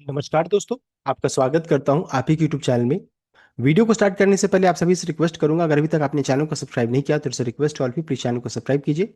नमस्कार दोस्तों। आपका स्वागत करता हूं आप ही के यूट्यूब चैनल में। वीडियो को स्टार्ट करने से पहले आप सभी से रिक्वेस्ट करूंगा, अगर अभी तक आपने चैनल को सब्सक्राइब नहीं किया तो इसे रिक्वेस्ट ऑल भी प्लीज चैनल को सब्सक्राइब कीजिए।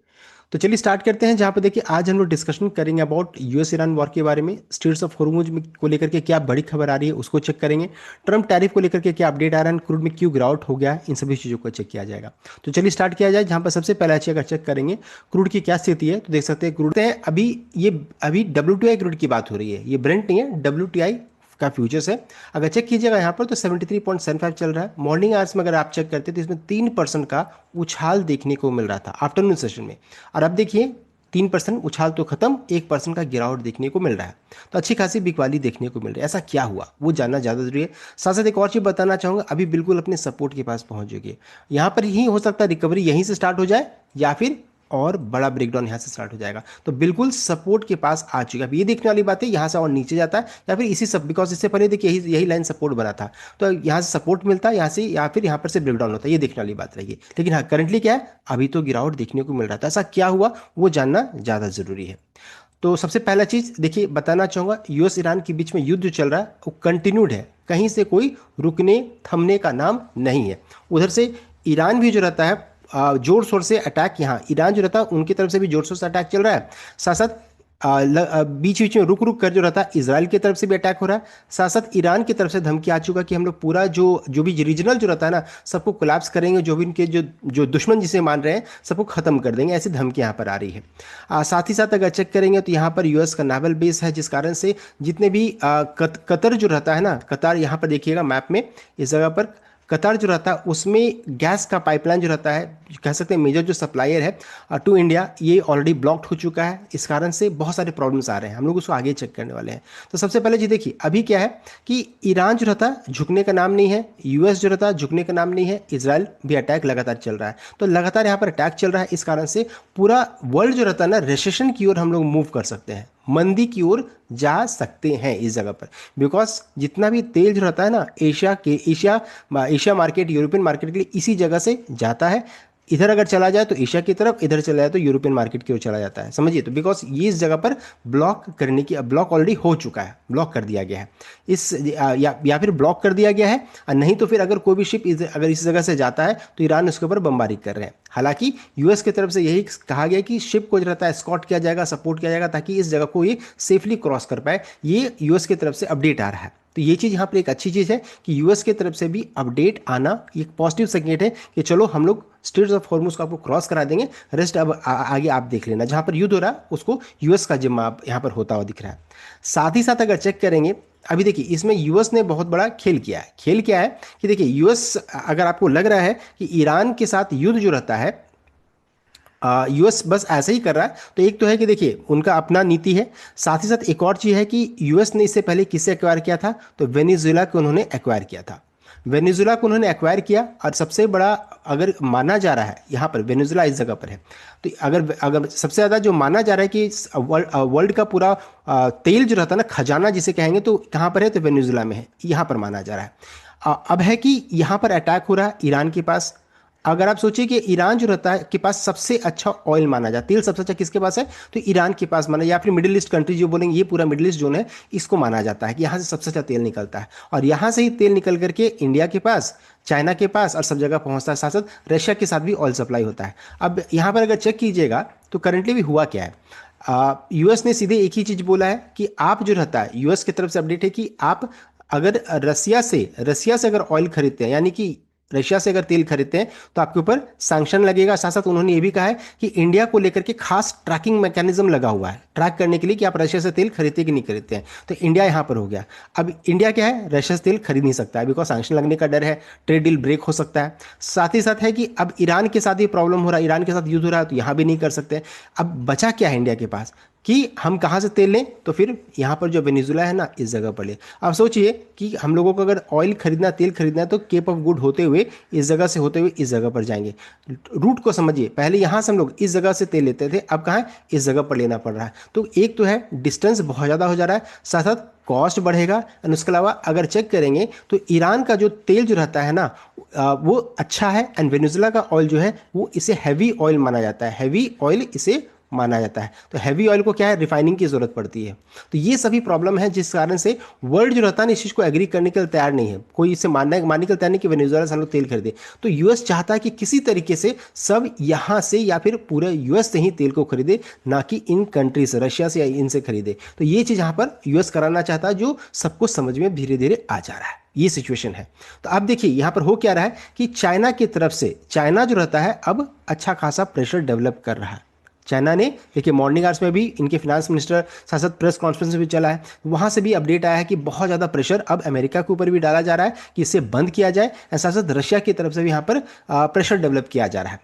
तो चलिए स्टार्ट करते हैं। जहां पर देखिए आज हम लोग डिस्कशन करेंगे अबाउट यूएस ईरान वॉर के बारे में। स्ट्रेट्स ऑफ हॉर्मुज को लेकर के क्या बड़ी खबर आ रही है उसको चेक करेंगे। ट्रम्प टैरिफ को लेकर के क्या अपडेट आ रहा है, क्रूड में क्यों गिरावट हो गया है, इन सभी चीज़ों को चेक किया जाएगा। तो चलिए स्टार्ट किया जाए। जहां पर सबसे पहले अच्छी अगर चेक करेंगे क्रूड की क्या स्थिति है तो देख सकते हैं क्रूड है अभी ये अभी WTI क्रूड की बात हो रही है, ये ब्रेंट नहीं है, WTI का फ्यूचर्स है। अगर चेक कीजिएगा यहाँ पर तो 73.75 चल रहा है। मॉर्निंग आवर्स में अगर आप चेक करते तो इसमें 3% का उछाल देखने को मिल रहा था आफ्टरनून सेशन में। और अब देखिए 3% उछाल तो खत्म, 1% का गिरावट देखने को मिल रहा है। तो अच्छी खासी बिकवाली देखने को मिल रही है। ऐसा क्या हुआ वो जानना ज़्यादा जरूरी है। साथ साथ एक और चीज़ बताना चाहूँगा, अभी बिल्कुल अपने सपोर्ट के पास पहुंच चुकी यहाँ पर ही हो सकता है रिकवरी यहीं से स्टार्ट हो जाए या फिर और बड़ा ब्रेकडाउन यहाँ से स्टार्ट हो जाएगा। तो बिल्कुल सपोर्ट के पास आ चुका है। अब ये देखने वाली बात है यहाँ से और नीचे जाता है या फिर इसी सब, बिकॉज इससे पहले देखिए यही लाइन सपोर्ट बना था। तो यहाँ से सपोर्ट मिलता है यहाँ से या फिर यहाँ पर से ब्रेकडाउन होता है, ये देखने वाली बात रहेगी। लेकिन हाँ करंटली क्या है, अभी तो गिरावट देखने को मिल रहा था। ऐसा क्या हुआ वो जानना ज़्यादा जरूरी है। तो सबसे पहला चीज देखिए बताना चाहूंगा, यूएस ईरान के बीच में युद्ध जो चल रहा है वो कंटिन्यूड है, कहीं से कोई रुकने थमने का नाम नहीं है। उधर से ईरान भी जो रहता है जोर शोर से अटैक, यहाँ ईरान जो रहता है उनकी तरफ से भी जोर शोर से अटैक चल रहा है। साथ साथ बीच बीच में रुक रुक कर जो रहता है इसराइल की तरफ से भी अटैक हो रहा है। साथ साथ ईरान की तरफ से धमकी आ चुका कि हम लोग पूरा जो जो भी रीजनल जो रहता है ना सबको कोलैप्स करेंगे, जो भी इनके जो जो दुश्मन जिसे मान रहे हैं सबको खत्म कर देंगे, ऐसी धमकी यहाँ पर आ रही है। साथ ही साथ अगर चेक करेंगे तो यहाँ पर यूएस का नावल बेस है, जिस कारण से जितने भी कतर जो रहता है ना, कतार यहाँ पर देखिएगा मैप में इस जगह पर कतार जो रहता है उसमें गैस का पाइपलाइन जो रहता है, कह सकते हैं मेजर जो सप्लायर है टू इंडिया, ये ऑलरेडी ब्लॉक्ड हो चुका है। इस कारण से बहुत सारे प्रॉब्लम्स आ रहे हैं, हम लोग उसको आगे चेक करने वाले हैं। तो सबसे पहले जी देखिए अभी क्या है कि ईरान जो रहता है झुकने का नाम नहीं है, यूएस जो रहता है झुकने का नाम नहीं है, इसराइल भी अटैक लगातार चल रहा है। तो लगातार यहाँ पर अटैक चल रहा है, इस कारण से पूरा वर्ल्ड जो रहता है ना रिसेशन की ओर हम लोग मूव कर सकते हैं, मंदी की ओर जा सकते हैं इस जगह पर। बिकॉज जितना भी तेल जो रहता है ना एशिया मार्केट, यूरोपियन मार्केट के लिए इसी जगह से जाता है। इधर अगर चला जाए तो एशिया की तरफ, इधर चला जाए तो यूरोपियन मार्केट की ओर चला जाता है, समझिए। तो बिकॉज ये इस जगह पर ब्लॉक करने की, ब्लॉक ऑलरेडी हो चुका है, ब्लॉक कर दिया गया है इस या फिर ब्लॉक कर दिया गया है, और नहीं तो फिर अगर कोई भी शिप अगर इस जगह से जाता है तो ईरान उसके ऊपर बमबारी कर रहे हैं। हालांकि यूएस की तरफ से यही कहा गया कि शिप को जो रहता है स्कॉट किया जाएगा, सपोर्ट किया जाएगा ताकि इस जगह को ये सेफली क्रॉस कर पाए। ये यूएस की तरफ से अपडेट आ रहा है। तो ये चीज़ यहाँ पर एक अच्छी चीज़ है कि यूएस की तरफ से भी अपडेट आना एक पॉजिटिव संकेत है कि चलो हम लोग स्ट्रेट्स ऑफ हॉर्मुज को आपको क्रॉस करा देंगे, रेस्ट अब आगे आप देख लेना। जहाँ पर युद्ध हो रहा है उसको यूएस का जिम्मा यहाँ पर होता हुआ दिख रहा है। साथ ही साथ अगर चेक करेंगे अभी देखिए इसमें यूएस ने बहुत बड़ा खेल किया है। खेल क्या है कि देखिए यूएस, अगर आपको लग रहा है कि ईरान के साथ युद्ध जो रहता है यूएस बस ऐसे ही कर रहा है, तो एक तो है कि देखिए उनका अपना नीति है। साथ ही साथ एक और चीज़ है कि यूएस ने इससे पहले किससे एक्वायर किया था, तो वेनेजुएला को उन्होंने एक्वायर किया था। वेनेजुएला को उन्होंने एक्वायर किया और सबसे बड़ा अगर माना जा रहा है यहाँ पर वेनेजुएला इस जगह पर है। तो अगर अगर सबसे ज़्यादा जो माना जा रहा है कि वर्ल्ड का पूरा तेल जो रहता है ना, खजाना जिसे कहेंगे, तो कहाँ पर है, तो वेनेजुएला में है, यहाँ पर माना जा रहा है। अब है कि यहाँ पर अटैक हो रहा है ईरान के पास। अगर आप सोचिए कि ईरान जो रहता है के पास सबसे अच्छा ऑयल माना जाता है, तेल सबसे अच्छा किसके पास है, तो ईरान के पास माना, या फिर मिडिल ईस्ट कंट्री जो बोलेंगे, ये पूरा मिडिल ईस्ट जोन है, इसको माना जाता है कि यहाँ से सबसे अच्छा तेल निकलता है। और यहाँ से ही तेल निकल करके इंडिया के पास, चाइना के पास और सब जगह पहुँचता है। साथ साथ रशिया के साथ भी ऑयल सप्लाई होता है। अब यहाँ पर अगर चेक कीजिएगा तो करंटली भी हुआ क्या है, यूएस ने सीधे एक ही चीज़ बोला है कि आप जो रहता है, यूएस की तरफ से अपडेट है कि आप अगर रसिया से अगर ऑयल खरीदते हैं, यानी कि रशिया से अगर तेल खरीदते हैं तो आपके ऊपर सैंक्शन लगेगा। साथ साथ उन्होंने ये भी कहा है कि इंडिया को लेकर के खास ट्रैकिंग मैकेनिज्म लगा हुआ है, ट्रैक करने के लिए कि आप रशिया से तेल खरीदते कि नहीं खरीदते हैं। तो इंडिया यहाँ पर हो गया। अब इंडिया क्या है, रशिया से तेल खरीद नहीं सकता है, बिकॉज सैंक्शन लगने का डर है, ट्रेड डील ब्रेक हो सकता है। साथ ही साथ है कि अब ईरान के साथ भी प्रॉब्लम हो रहा है, ईरान के साथ युद्ध हो रहा है, तो यहाँ भी नहीं कर सकते। अब बचा क्या है इंडिया के पास कि हम कहाँ से तेल लें, तो फिर यहाँ पर जो वेनेजुएला है ना, इस जगह पर ले। अब सोचिए कि हम लोगों को अगर ऑयल खरीदना, तेल खरीदना है, तो केप ऑफ गुड होते हुए इस जगह से होते हुए इस जगह पर जाएंगे। रूट को समझिए, पहले यहाँ से हम लोग इस जगह से तेल लेते थे, अब कहाँ है, इस जगह पर लेना पड़ रहा है। तो एक तो है डिस्टेंस बहुत ज़्यादा हो जा रहा है, साथ साथ कॉस्ट बढ़ेगा। और उसके अलावा अगर चेक करेंगे तो ईरान का जो तेल जो रहता है ना वो अच्छा है, एंड वेनेजुएला का ऑयल जो है वो इसे हैवी ऑयल माना जाता है, हैवी ऑयल इसे माना जाता है। तो हैवी ऑयल को क्या है, रिफाइनिंग की जरूरत पड़ती है। तो ये सभी प्रॉब्लम है जिस कारण से वर्ल्ड जो रहता है ना इस चीज को एग्री करने के लिए तैयार नहीं है, कोई इसे मानने के लिए तैयार नहीं कि वेनेजुएला से हम लोग तेल खरीदे। तो यूएस चाहता है कि किसी तरीके से सब यहाँ से या फिर पूरे यूएस से ही तेल को खरीदे, ना कि इन कंट्री से, रशिया से या इनसे खरीदे। तो ये चीज यहाँ पर यूएस कराना चाहता है, जो सबको समझ में धीरे धीरे आ जा रहा है। ये सिचुएशन है। तो अब देखिए यहाँ पर हो क्या रहा है कि चाइना की तरफ से, चाइना जो रहता है अब अच्छा खासा प्रेशर डेवलप कर रहा है। चाइना ने देखिए मॉर्निंग आवर्स में भी इनके फिनेंस मिनिस्टर साथ साथ प्रेस कॉन्फ्रेंस में भी चला है, वहां से भी अपडेट आया है कि बहुत ज़्यादा प्रेशर अब अमेरिका के ऊपर भी डाला जा रहा है कि इसे बंद किया जाए, और साथ साथ रशिया की तरफ से भी यहाँ पर प्रेशर डेवलप किया जा रहा है।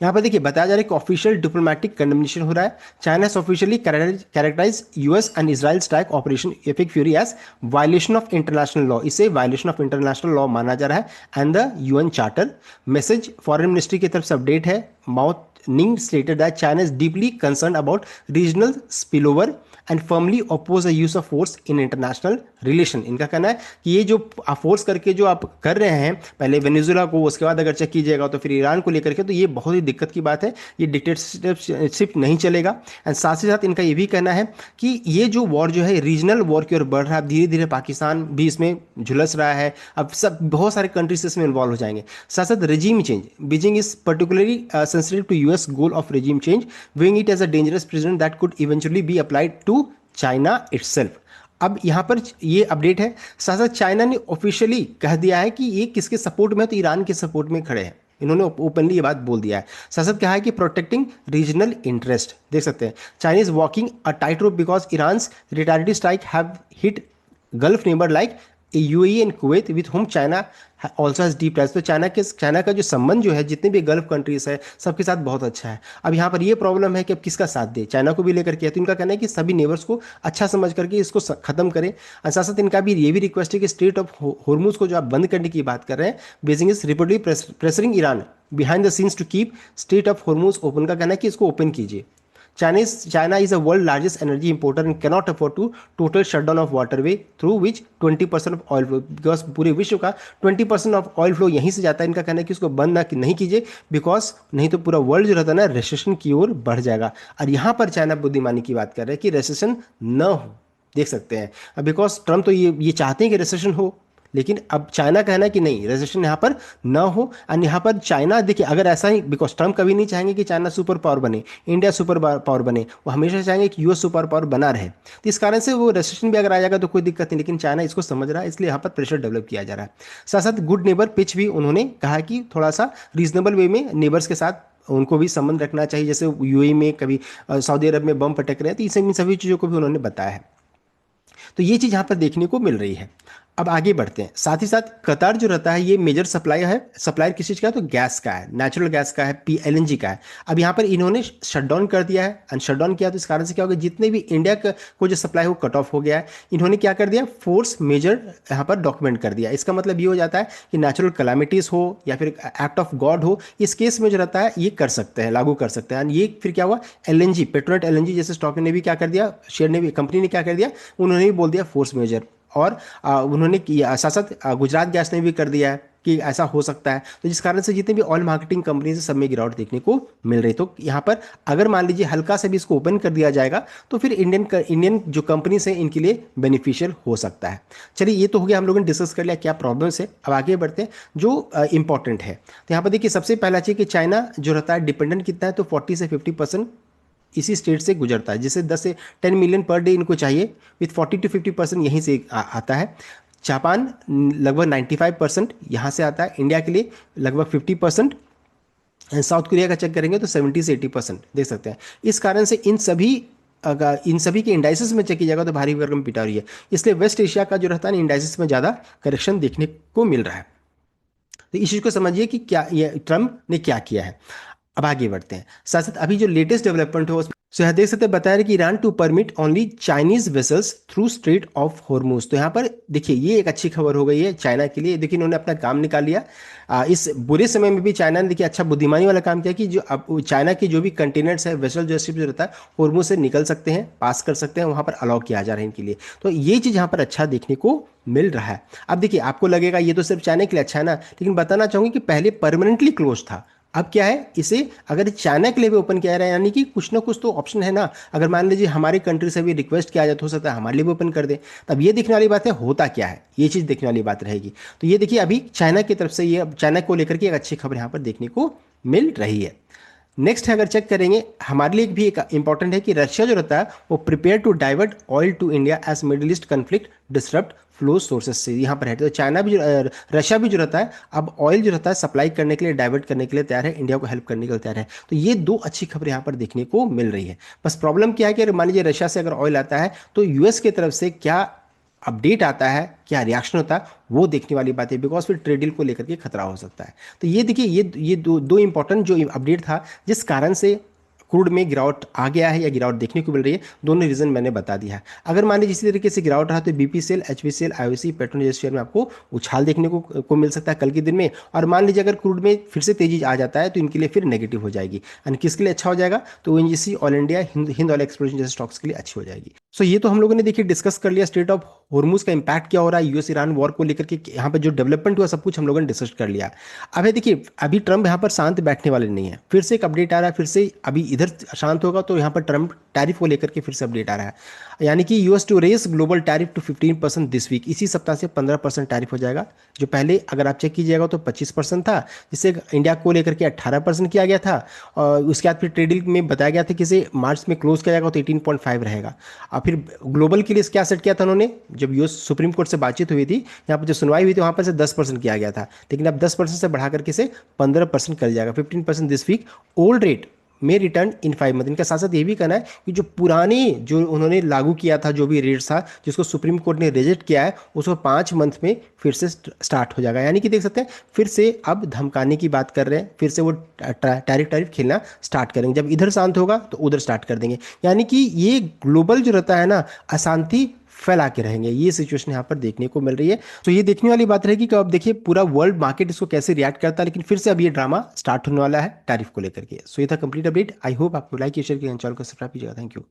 यहाँ पर देखिए बताया जा रहा है कि ऑफिशियल डिप्लोमेटिक कंडेमनेशन हो रहा है। China officially characterize US and Israel strike operation epic fury as violation of international law, इसे वायलेशन ऑफ इंटरनेशनल लॉ माना जा रहा है and the UN charter. Message foreign ministry की तरफ से अपडेट है। Mao Ning stated that China is deeply concerned about regional spillover and firmly oppose the use of force in international relation। इनका कहना है कि ये जो फोर्स करके जो आप कर रहे हैं, पहले वेनेजुएला को, उसके बाद अगर चेक कीजिएगा तो फिर ईरान को लेकर के, तो ये बहुत ही दिक्कत की बात है, ये डिक्टेटरशिप नहीं चलेगा। एंड साथ ही साथ इनका ये भी कहना है कि ये जो वॉर जो है रीजनल वॉर की ओर बढ़ रहा है, धीरे धीरे पाकिस्तान भी इसमें झुलस रहा है, अब सब बहुत सारे कंट्रीज इसमें इन्वॉल्व हो जाएंगे। साथ साथ regime change, Beijing is particularly sensitive to US goal of regime change, viewing it as a dangerous precedent that could eventually be applied to China itself। अब यहाँ पर ये अपडेट है। साथ साथ चाइना ने ऑफिशियली कह दिया है कि ये किसके सपोर्ट में है, तो ईरान के सपोर्ट में खड़े हैं। इन्होंने ओपनली ये बात बोल दिया है। साथ साथ कहा है कि प्रोटेक्टिंग रीजनल इंटरेस्ट, देख सकते हैं Chinese walking a tight rope because Iran's retaliatory strike have hit Gulf neighbour like UAE and Kuwait with home China also has deep ties. तो चाइना का जो संबंध जो है जितने भी गल्फ कंट्रीज है सबके साथ बहुत अच्छा है। अब यहाँ पर ये प्रॉब्लम है कि अब किसका साथ दे, चाइना को भी लेकर के। तो इनका कहना है कि सभी नेबर्स को अच्छा समझ करके इसको खत्म करें। और साथ साथ इनका भी ये भी रिक्वेस्ट है कि स्ट्रेट ऑफ होर्मुज को जो आप बंद करने की बात कर रहे हैं, Beijing is reportedly pressuring Iran behind the scenes to keep Strait of Hormuz open. का कहना है कि इसको ओपन कीजिए। China is the world's largest energy importer and cannot afford to total shutdown of waterway through which 20% of oil flow, because पूरे विश्व का 20% of oil flow यहीं से जाता है। इनका कहना है कि उसको बंद नहीं कीजिए, बिकॉज नहीं तो पूरा वर्ल्ड जो रहता है ना रेसेशन की ओर बढ़ जाएगा। और यहाँ पर चाइना बुद्धिमानी की बात कर रहे हैं कि रेसेशन न हो, देख सकते हैं। बिकॉज ट्रम्प तो ये चाहते हैं कि रेसेशन हो, लेकिन अब चाइना कहना है कि नहीं, रेसेशन यहाँ पर ना हो। और यहाँ पर चाइना देखिए अगर ऐसा ही, बिकॉज ट्रम्प कभी नहीं चाहेंगे कि चाइना सुपर पावर बने, इंडिया सुपर पावर बने, वो हमेशा चाहेंगे कि यूएस सुपर पावर बना रहे। तो इस कारण से वो रेसेशन भी अगर आ जाएगा तो कोई दिक्कत नहीं, लेकिन चाइना इसको समझ रहा है, इसलिए यहाँ पर प्रेशर डेवलप किया जा रहा है। साथ साथ गुड नेबर पिच भी उन्होंने कहा कि थोड़ा सा रीजनेबल वे में नेबर्स के साथ उनको भी संबंध रखना चाहिए। जैसे यूएई में कभी सऊदी अरब में बम पटक रहे हैं, तो इन सभी चीज़ों को भी उन्होंने बताया है। तो ये चीज़ यहाँ पर देखने को मिल रही है। अब आगे बढ़ते हैं। साथ ही साथ कतार जो रहता है ये मेजर सप्लायर किस चीज़ का है, तो गैस का है, नेचुरल गैस का है, एलएनजी का है। अब यहाँ पर इन्होंने शटडाउन कर दिया है, एंड शटडाउन किया तो इस कारण से क्या होगा, जितने भी इंडिया को जो सप्लाई हो कट ऑफ हो गया है। इन्होंने क्या कर दिया, फोर्स मेजर यहाँ पर डॉक्यूमेंट कर दिया। इसका मतलब ये हो जाता है कि नेचुरल कैलामिटीज हो या फिर एक्ट ऑफ गॉड हो, इस केस में जो रहता है ये कर सकते हैं, लागू कर सकते हैं। एंड ये फिर क्या हुआ, एलएनजी, पेट्रोनेट एलएनजी जैसे स्टॉक ने भी क्या कर दिया, शेयर ने भी, कंपनी ने क्या कर दिया, उन्होंने भी बोल दिया फोर्स मेजर। और उन्होंने किया, साथ साथ गुजरात गैस ने भी कर दिया है कि ऐसा हो सकता है। तो जिस कारण से जितने भी ऑयल मार्केटिंग कंपनीज है सब में गिरावट देखने को मिल रही। तो यहाँ पर अगर मान लीजिए हल्का से भी इसको ओपन कर दिया जाएगा तो फिर इंडियन जो कंपनीज हैं इनके लिए बेनिफिशियल हो सकता है। चलिए ये तो हो गया, हम लोगों ने डिस्कस कर लिया क्या प्रॉब्लम्स है। अब आगे बढ़ते हैं जो इंपॉर्टेंट है। तो यहाँ पर देखिए सबसे पहला चीज़ कि चाइना जो रहता है डिपेंडेंट कितना है, तो 40 से 50% इसी स्टेट से गुजरता है, जिससे 10 से 10 मिलियन पर डे इनको चाहिए, विथ 40 to 50% यहीं से आता है। जापान लगभग 95% यहाँ से आता है, इंडिया के लिए लगभग 50%, एंड साउथ कोरिया का चेक करेंगे तो 70 से 80% देख सकते हैं। इस कारण से इन सभी के इंडाइसिस में चेक किया जाएगा तो भारी भरकम पिटा रही है। इसलिए वेस्ट एशिया का जो रहता है इंडाइसिस में ज़्यादा करेक्शन देखने को मिल रहा है। तो इस चीज़ को समझिए कि क्या ये ट्रम्प ने क्या किया है। अब आगे बढ़ते हैं। साथ साथ अभी जो लेटेस्ट डेवलपमेंट हो सो यहाँ देख सकते हैं, बताया कि Iran to permit only Chinese vessels through Strait of Hormuz. तो यहाँ पर देखिए ये एक अच्छी खबर हो गई है चाइना के लिए। देखिए इन्होंने अपना काम निकाल लिया। इस बुरे समय में भी चाइना ने देखिए अच्छा बुद्धिमानी वाला काम किया कि जो अब चाइना की जो भी कंटेनर्स है, वेसल जो शिप जो रहता है होर्मुज से निकल सकते हैं, पास कर सकते हैं, वहाँ पर अलाउ किया जा रहा है इनके लिए। तो ये चीज़ यहाँ पर अच्छा देखने को मिल रहा है। अब देखिए आपको लगेगा ये तो सिर्फ चाइना के लिए अच्छा है ना, लेकिन बताना चाहूँगी कि पहले परमानेंटली क्लोज था, अब क्या है, इसे अगर चाइना के लिए भी ओपन किया रहा है, यानी कि कुछ ना कुछ तो ऑप्शन है ना। अगर मान लीजिए हमारी कंट्री से भी रिक्वेस्ट किया जाए तो हो सकता है हमारे लिए भी ओपन कर दे। तब ये देखने वाली बात है होता क्या है, ये चीज़ देखने वाली बात रहेगी। तो ये देखिए अभी चाइना की तरफ से ये, चाइना को लेकर के एक अच्छी खबर यहाँ पर देखने को मिल रही है। नेक्स्ट है, अगर चेक करेंगे हमारे लिए भी एक इंपॉर्टेंट है कि रशिया जो रहता है वो prepare to divert oil to India as Middle East conflict disrupt flow sources से, यहाँ पर है। तो चाइना भी रशिया भी जो रहता है अब ऑयल जो रहता है सप्लाई करने के लिए, डाइवर्ट करने के लिए तैयार है, इंडिया को हेल्प करने के लिए तैयार है। तो ये दो अच्छी खबर यहाँ पर देखने को मिल रही है। बस प्रॉब्लम क्या है कि अगर मान लीजिए रशिया से अगर ऑयल आता है तो यूएस की तरफ से क्या अपडेट आता है, क्या रिएक्शन होता है, वो देखने वाली बात है। बिकॉज फिर ट्रेड डील को लेकर के खतरा हो सकता है। तो ये देखिए ये दो दो इंपॉर्टेंट जो अपडेट था जिस कारण से क्रूड में गिरावट आ गया है या गिरावट देखने को मिल रही है, दोनों रीजन मैंने बता दिया है। अगर मान लीजिए इसी तरीके से गिरावट रहा तो बीपीसीएल, एचपीसीएल, आईओसी, पेट्रोल जैसे शेयर में आपको उछाल देखने को मिल सकता है कल के दिन में। और मान लीजिए अगर क्रूड में फिर से तेजी आ जाता है तो इनके लिए फिर नेगेटिव हो जाएगी। एंड किसके लिए अच्छा हो जाएगा, तो ONGC, all India, Hind oil exploration जैसे स्टॉक्स के लिए अच्छी हो जाएगी। सो ये तो हम लोगों ने देखिए डिस्कस कर लिया स्टेट ऑफ हॉर्मूज का इंपैक्ट क्या हो रहा है, यूएस ईरान वॉर को लेकर के यहाँ पे जो डेवलपमेंट हुआ सब कुछ हम लोगों ने डिस्कस कर लिया। अब ये देखिए अभी ट्रम्प यहाँ पर शांत बैठने वाले नहीं है, फिर से एक अपडेट आ रहा है, फिर से अभी इधर शांत होगा तो यहाँ पर ट्रम्प टैरिफ को लेकर के फिर से अपडेट आ रहा है। यानी कि US to race global tariff to 15% this week, इसी सप्ताह से 15% टैरिफ हो जाएगा। जो पहले अगर आप चेक कीजिएगा तो 25% था, जिससे इंडिया को लेकर के 18% किया गया था। और उसके बाद फिर ट्रेड डील में बताया गया था कि इसे मार्च में क्लोज किया जाएगा तो 18.5 रहेगा। और फिर ग्लोबल के लिए क्या सेट किया था उन्होंने, जब यूएस सुप्रीम कोर्ट से बातचीत हुई थी, यहाँ पर जो सुनवाई हुई थी वहाँ पर से 10% किया गया था, लेकिन अब 10% से बढ़ा करके से 15% कर जाएगा, 15% दिस वीक। ओल्ड रेट में रिटर्न इन 5 मंथ। इनका साथ साथ ये भी कहना है कि जो पुराने जो उन्होंने लागू किया था जो भी रेट्स था जिसको सुप्रीम कोर्ट ने रिजेक्ट किया है उसको 5 मंथ में फिर से स्टार्ट हो जाएगा। यानी कि देख सकते हैं फिर से अब धमकाने की बात कर रहे हैं, फिर से वो टैरिफ टैरिफ खेलना स्टार्ट करेंगे। जब इधर शांत होगा तो उधर स्टार्ट कर देंगे। यानी कि ये ग्लोबल जो रहता है ना, अशांति फैला के रहेंगे, ये सिचुएशन यहाँ पर देखने को मिल रही है। तो ये देखने वाली बात रहेगी कि अब देखिए पूरा वर्ल्ड मार्केट इसको कैसे रिएक्ट करता है। लेकिन फिर से अब ये ड्रामा स्टार्ट होने वाला है टैरिफ को लेकर के। सो ये था कंप्लीट अपडेट। आई होप आपको लाइक शेयर किया, चैनल को सब्सक्राइब कीजिएगा। Thank you.